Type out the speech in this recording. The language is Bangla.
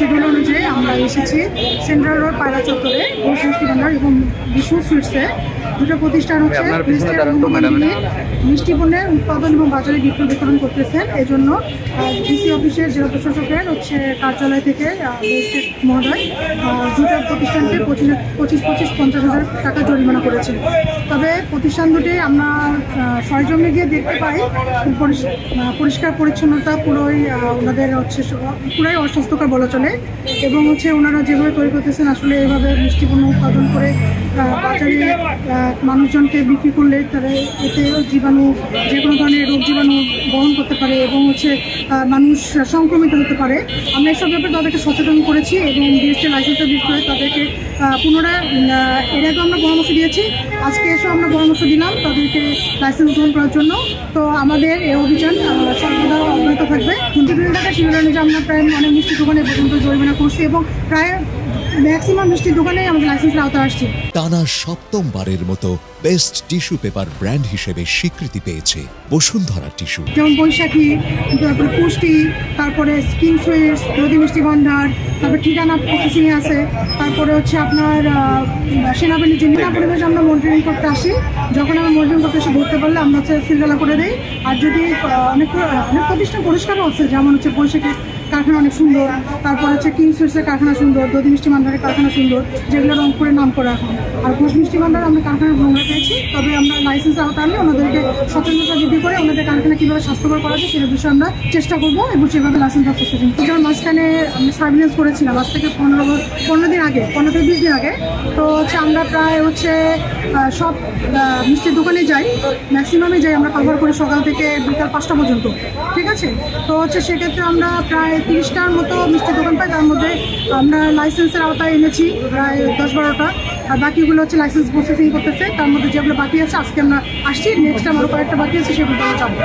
শিডিউল অনুযায়ী আমরা এসেছি সেন্ট্রাল রোড পায়রা চত্বরে ঘোষ মিষ্টি ভান্ডার এবং বিষ্ণু সুইটসে। দুটো প্রতিষ্ঠান হচ্ছে মিষ্টি পণ্যের উৎপাদন এবং বাজারে বিতরণ করতেছেন। এই জন্য ডিসি অফিসের জেলা প্রশাসকের হচ্ছে কার্যালয় থেকে মহোদয় দুটো প্রতিষ্ঠানকে 25,50,000 টাকা জরিমানা করেছেন। তবে প্রতিষ্ঠান দুটি আমরা সরজমে গিয়ে দেখতে পাই পরিষ্কার পরিচ্ছন্নতা পুরোই ওনাদের হচ্ছে পুরাই অস্বাস্থ্যকর বলা চলে, এবং হচ্ছে ওনারা যেভাবে তৈরি করতেছেন আসলে এভাবে মিষ্টি পণ্য উৎপাদন করে বাজারে মানুষজনকে বিক্রি করলে তারা এতে জীবাণু যে কোনো ধরনের রোগ জীবাণু বহন করতে পারে এবং হচ্ছে মানুষ সংক্রমিত হতে পারে। আমরা এসব ব্যাপারে তাদেরকে সচেতন করেছি এবং বিএসটি লাইসেন্সের বিষয়ে তাদেরকে পুনরায় এর আগে আমরা পরামর্শ দিয়েছি, আজকে এসে আমরা পরামর্শ দিলাম তাদেরকে লাইসেন্স গ্রহণ করার জন্য। তো আমাদের এই অভিযান সর্বদা অব্যাহত থাকবে। বিভিন্ন টাকা শিডিউল অনুযায়ী আমরা প্রায় অনেক মিষ্টি দোকানে পর্যন্ত জরিমানা করছি এবং প্রায় ম্যাক্সিমাম মিষ্টির দোকানেই আমাদের লাইসেন্সের আওতায় আসছে। টানা সপ্তমবারের মতো বেস্ট টিস্যু পেপার ব্র্যান্ড হিসেবে স্বীকৃতি পেয়েছে বসুন্ধরা টিস্যু। যেমন বৈশাখী, তারপরে পুষ্টি, তারপরে স্কিন সুইটস, নদী মিষ্টি ভান্ডার, তারপরে ঠিকানা প্রসেসিং আছে, তারপরে হচ্ছে আপনার সেনাবাহিনীর যে নিরাপত্তা পরিবেশ আমরা মনিটরিং করতে আসি। যখন আমরা মনিটরিং করতে এসে ধরতে পারলে আমরা হচ্ছে সিলগালা করে দিই। আর যদি অনেক প্রতিষ্ঠান পরিষ্কারও আছে, যেমন হচ্ছে বৈশাখী কারখানা অনেক সুন্দর, তারপর হচ্ছে কিং সুইটসের কারখানা সুন্দর, দধি মিষ্টি ভান্ডারের কারখানা সুন্দর, যেগুলো রংপুরের নাম করে এখন। আর ঘোষ মিষ্টি ভান্ডার আমরা কারখানা নোংরা পেয়েছি, তবে আমরা লাইসেন্স আওতায় আনলে ওনাদেরকে সচেতনতা বৃদ্ধি করে ওনাদের কারখানা কীভাবে স্বাস্থ্যকর করা যায় সেটার বিষয়ে আমরা চেষ্টা করবো এবং সেভাবে লাইসেন্স প্রসেসিং। যেমন মাঝখানে আমরা সার্ভিলেন্স করেছিলাম আজ থেকে 15 দিন আগে, 15 থেকে 20 দিন আগে। তো হচ্ছে আমরা প্রায় হচ্ছে সব মিষ্টির দোকানে যাই, ম্যাক্সিমামে যাই, আমরা কভার করি সকাল থেকে বিকাল 5টা পর্যন্ত, ঠিক আছে। তো হচ্ছে সেক্ষেত্রে আমরা প্রায় 30টার মতো মিষ্টির দোকান পাই, তার মধ্যে আমরা লাইসেন্সের আওতায় এনেছি প্রায় 10-12টা, আর বাকিগুলো হচ্ছে লাইসেন্স প্রসেসিং করতেছে। তার মধ্যে যেগুলো বাকি আছে আজকে আমরা আসছি, নেক্সট আমারও কয়েকটা বাকি আছে, সেগুলো আমরা যাবো।